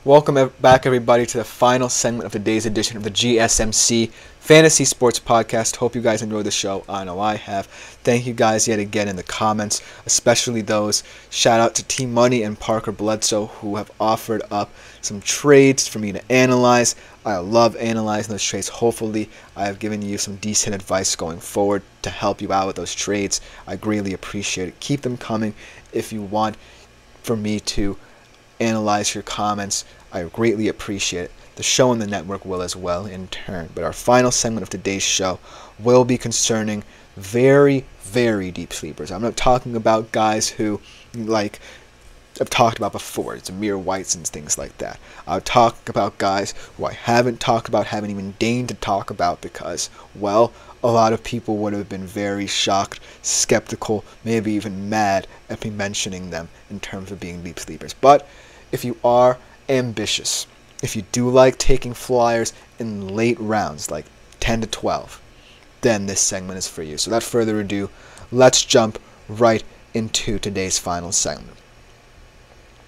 Welcome back, everybody, to the final segment of today's edition of the GSMC Fantasy Sports Podcast. Hope you guys enjoyed the show. I know I have. Thank you guys yet again in the comments, especially those. Shout out to Team Money and Parker Bledsoe, who have offered up some trades for me to analyze. I love analyzing those trades. Hopefully, I have given you some decent advice going forward to help you out with those trades. I greatly appreciate it. Keep them coming if you want for me to analyze your comments. I greatly appreciate it. The show and the network will as well in turn. But our final segment of today's show will be concerning very, very deep sleepers. I'm not talking about guys who, like I've talked about before, it's Amir Whites and things like that. I'll talk about guys who I haven't talked about, haven't even deigned to talk about because, well, a lot of people would have been very shocked, skeptical, maybe even mad at me mentioning them in terms of being deep sleepers. But if you are ambitious, if you do like taking flyers in late rounds, like 10 to 12, then this segment is for you. So without further ado, let's jump right into today's final segment.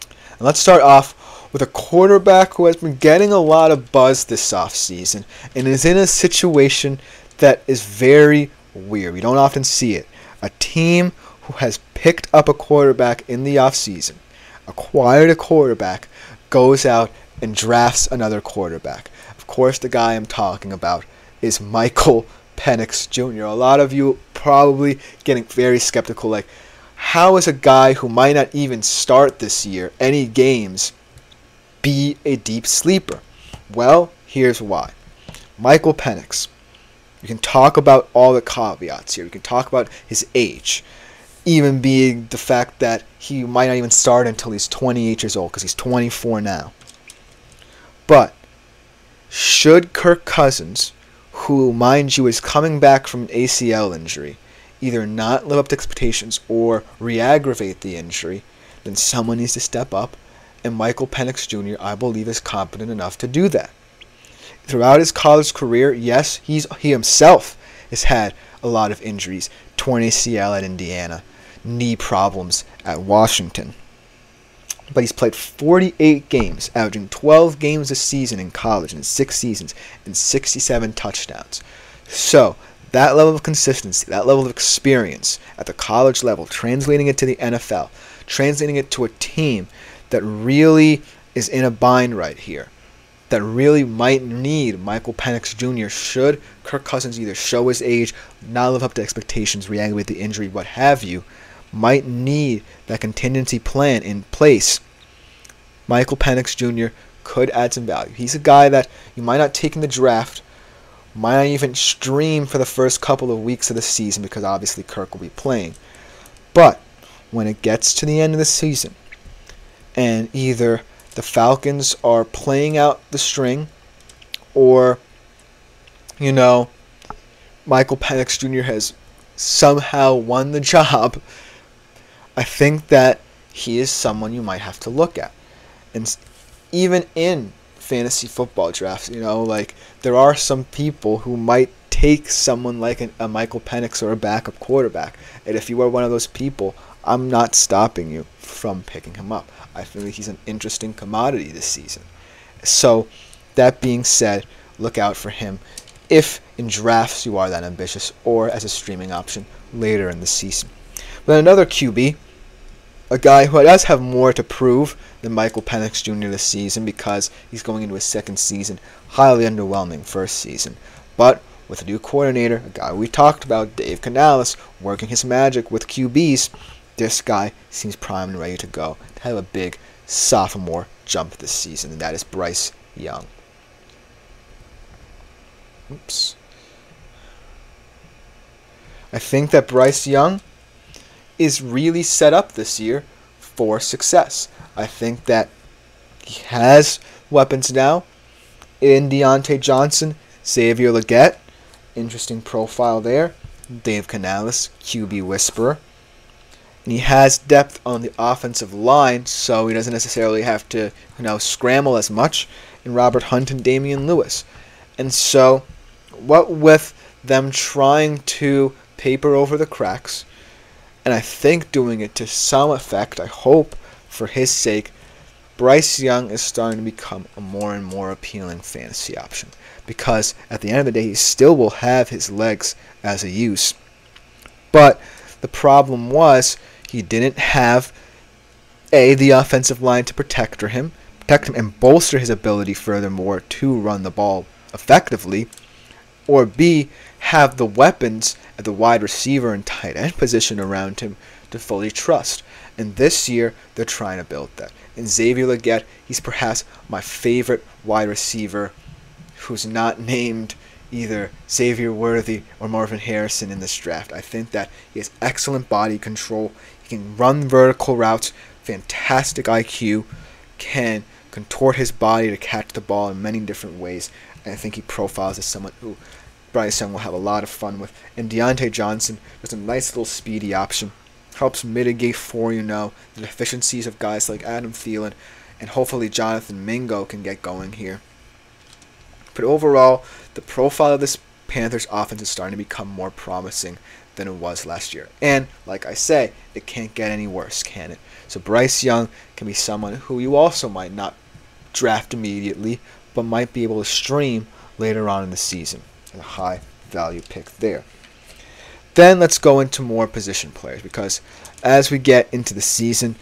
And let's start off with a quarterback who has been getting a lot of buzz this offseason and is in a situation that is very weird. We don't often see it. A team who has picked up a quarterback in the offseason, acquired a quarterback, goes out and drafts another quarterback. Of course, the guy I'm talking about is Michael Penix Jr. A lot of you probably getting very skeptical, like, how is a guy who might not even start this year any games be a deep sleeper? Well, here's why. Michael Penix. You can talk about all the caveats here. You can talk about his age, even being the fact that he might not even start until he's 28 years old because he's 24 now. But should Kirk Cousins, who, mind you, is coming back from an ACL injury, either not live up to expectations or re-aggravate the injury, then someone needs to step up, and Michael Penix Jr., I believe, is competent enough to do that. Throughout his college career, yes, he himself has had a lot of injuries. Torn ACL at Indiana, knee problems at Washington. But he's played 48 games, averaging 12 games a season in college in 6 seasons and 67 touchdowns. So, that level of consistency, that level of experience at the college level, translating it to the NFL, translating it to a team that really is in a bind right here, that really might need Michael Penix Jr. should Kirk Cousins either show his age, not live up to expectations, re-aggravate the injury, what have you, might need that contingency plan in place. Michael Penix Jr. could add some value. He's a guy that you might not take in the draft, might not even stream for the first couple of weeks of the season because obviously Kirk will be playing. But when it gets to the end of the season and either the Falcons are playing out the string or, Michael Penix Jr. has somehow won the job, I think that he is someone you might have to look at. And even in fantasy football drafts, there are some people who might take someone like a Michael Penix or a backup quarterback. And if you are one of those people, I'm not stopping you from picking him up. I feel like he's an interesting commodity this season. So, that being said, look out for him if in drafts you are that ambitious or as a streaming option later in the season. But another QB, a guy who does have more to prove than Michael Penix Jr. this season because he's going into his second season, highly underwhelming first season. But with a new coordinator, a guy we talked about, Dave Canales, working his magic with QBs, this guy seems primed and ready to go to have a big sophomore jump this season, and that is Bryce Young. Oops. I think that Bryce Young is really set up this year for success. I think that he has weapons now in Deontay Johnson, Xavier Legette, interesting profile there, Dave Canales, QB whisperer. And he has depth on the offensive line, so he doesn't necessarily have to, scramble as much in Robert Hunt and Damian Lewis. And so, what with them trying to paper over the cracks, and I think doing it to some effect, I hope, for his sake, Bryce Young is starting to become a more and more appealing fantasy option because at the end of the day, he still will have his legs as a use. But the problem was he didn't have the offensive line to protect him and bolster his ability furthermore to run the ball effectively, or B, have the weapons at the wide receiver and tight end position around him to fully trust. And this year, they're trying to build that. And Xavier Legette, he's perhaps my favorite wide receiver who's not named either Xavier Worthy or Marvin Harrison in this draft. I think that he has excellent body control. He can run vertical routes, fantastic IQ, can contort his body to catch the ball in many different ways. And I think he profiles as someone who Bryce Young will have a lot of fun with. And Deontay Johnson is a nice little speedy option. Helps mitigate for, the deficiencies of guys like Adam Thielen, and hopefully Jonathan Mingo can get going here. But overall, the profile of this Panthers offense is starting to become more promising than it was last year. And, like I say, it can't get any worse, can it? So Bryce Young can be someone who you also might not draft immediately, but might be able to stream later on in the season. A high value pick there. Then let's go into more position players, because as we get into the season,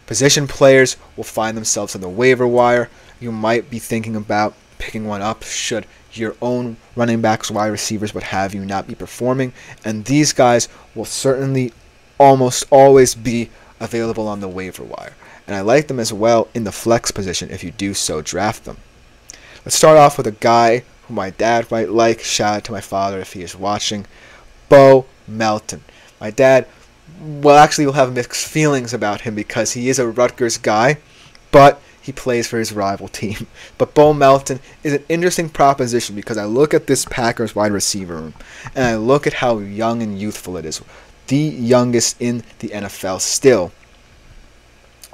position players will find themselves on the waiver wire. You might be thinking about picking one up should your own running backs, wide receivers, what have you, not be performing. And these guys will certainly almost always be available on the waiver wire. And I like them as well in the flex position if you do so draft them. Let's start off with a guy who my dad might like. Shout out to my father if he is watching. Bo Melton. My dad, will have mixed feelings about him because he is a Rutgers guy, but he plays for his rival team. But Bo Melton is an interesting proposition because I look at this Packers wide receiver room, and I look at how young and youthful it is. The youngest in the NFL still.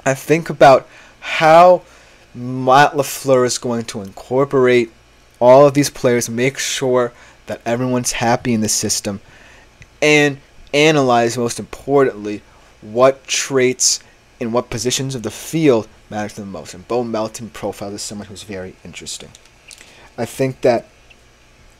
I think about how Matt LaFleur is going to incorporate all of these players, make sure that everyone's happy in the system, and analyze, most importantly, what traits in what positions of the field matter the most. And Bo Melton profile is someone who's very interesting. I think that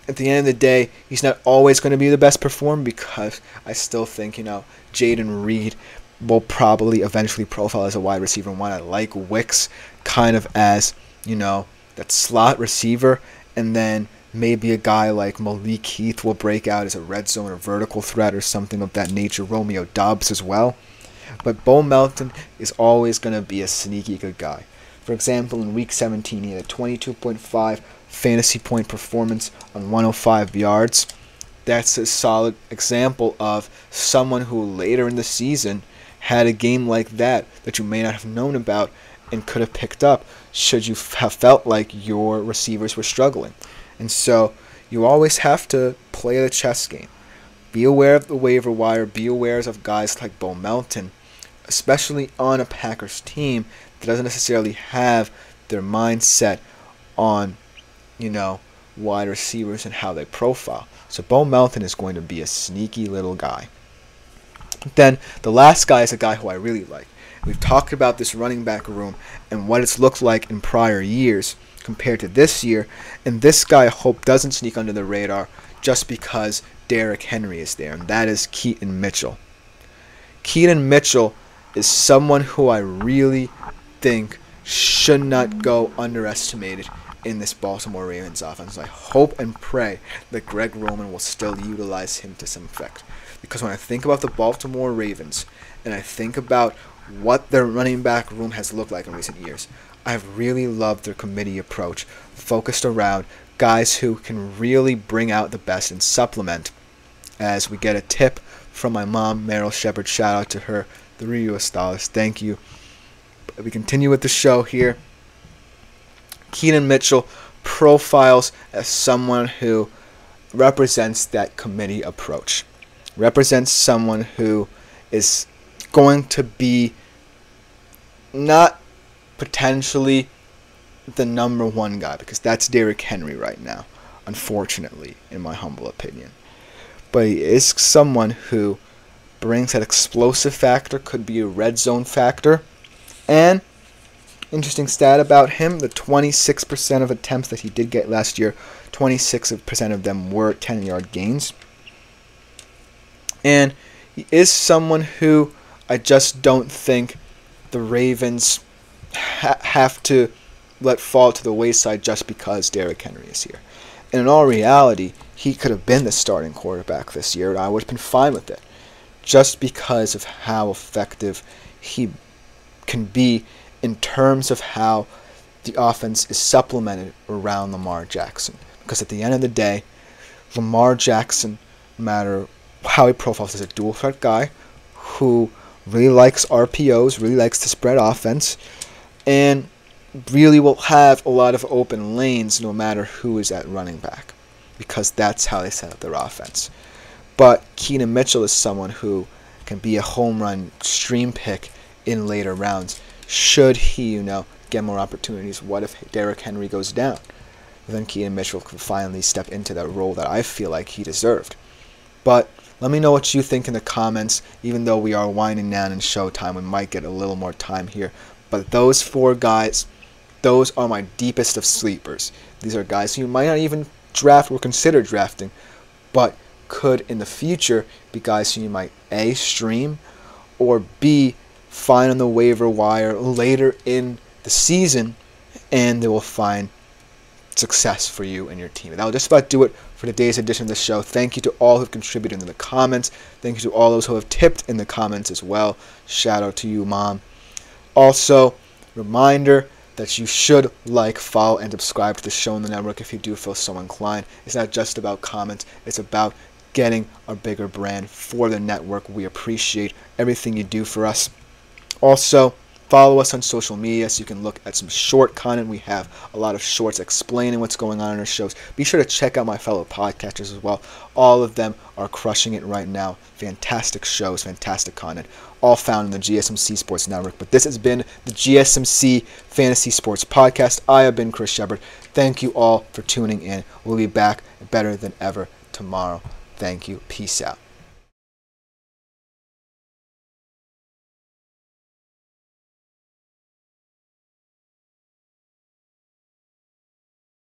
at the end of the day, he's not always going to be the best performer because I still think, Jaden Reed will probably eventually profile as a wide receiver. And while I like Wicks kind of as, that slot receiver, and then maybe a guy like Malik Heath will break out as a red zone or vertical threat or something of that nature. Romeo Doubs as well. But Bo Melton is always going to be a sneaky good guy. For example, in Week 17, he had a 22.5 fantasy point performance on 105 yards. That's a solid example of someone who later in the season had a game like that you may not have known about and could have picked up should you have felt like your receivers were struggling. And so you always have to play the chess game. Be aware of the waiver wire. Be aware of guys like Bo Melton, especially on a Packers team that doesn't necessarily have their mindset on, wide receivers and how they profile. So Bo Melton is going to be a sneaky little guy. Then the last guy is a guy who I really like. We've talked about this running back room and what it's looked like in prior years compared to this year, and this guy I hope doesn't sneak under the radar just because Derrick Henry is there, and that is Keaton Mitchell. Keaton Mitchell is someone who I really think should not go underestimated in this Baltimore Ravens offense. I hope and pray that Greg Roman will still utilize him to some effect, because when I think about the Baltimore Ravens and I think about what their running back room has looked like in recent years, I've really loved their committee approach, focused around guys who can really bring out the best and supplement. As we get a tip from my mom, Meryl Shepard, shout out to her, $3 US, thank you. We continue with the show here. Keaton Mitchell profiles as someone who represents that committee approach, represents someone who is going to be not potentially the number one guy, because that's Derrick Henry right now, unfortunately, in my humble opinion. But he is someone who brings that explosive factor, could be a red zone factor, and interesting stat about him, the 26% of attempts that he did get last year, 26% of them were 10-yard gains. And he is someone who I just don't think the Ravens have to let fall to the wayside just because Derrick Henry is here. And in all reality, he could have been the starting quarterback this year, and I would have been fine with it, just because of how effective he can be in terms of how the offense is supplemented around Lamar Jackson. Because at the end of the day, Lamar Jackson, no matter how he profiles, is a dual threat guy who really likes RPOs, really likes to spread offense, and really will have a lot of open lanes no matter who is at running back, because that's how they set up their offense. But Keenan Mitchell is someone who can be a home run stream pick in later rounds should he, get more opportunities. What if Derrick Henry goes down? Then Keenan Mitchell can finally step into that role that I feel like he deserved. But let me know what you think in the comments. Even though we are winding down in showtime, we might get a little more time here. But those 4 guys, those are my deepest of sleepers. These are guys who you might not even draft or consider drafting, but could in the future be guys who you might A, stream, or B, find on the waiver wire later in the season, and they will find success for you and your team. That will just about do it for today's edition of the show. Thank you to all who have contributed in the comments. Thank you to all those who have tipped in the comments as well. Shout out to you, Mom. Also, reminder that you should like, follow, and subscribe to the show on the network if you do feel so inclined. It's not just about comments. It's about getting a bigger brand for the network. We appreciate everything you do for us. Also, follow us on social media so you can look at some short content. We have a lot of shorts explaining what's going on in our shows. Be sure to check out my fellow podcasters as well. All of them are crushing it right now. Fantastic shows, fantastic content, all found in the GSMC Sports Network. But this has been the GSMC Fantasy Sports Podcast. I have been Chris Shepard. Thank you all for tuning in. We'll be back better than ever tomorrow. Thank you. Peace out.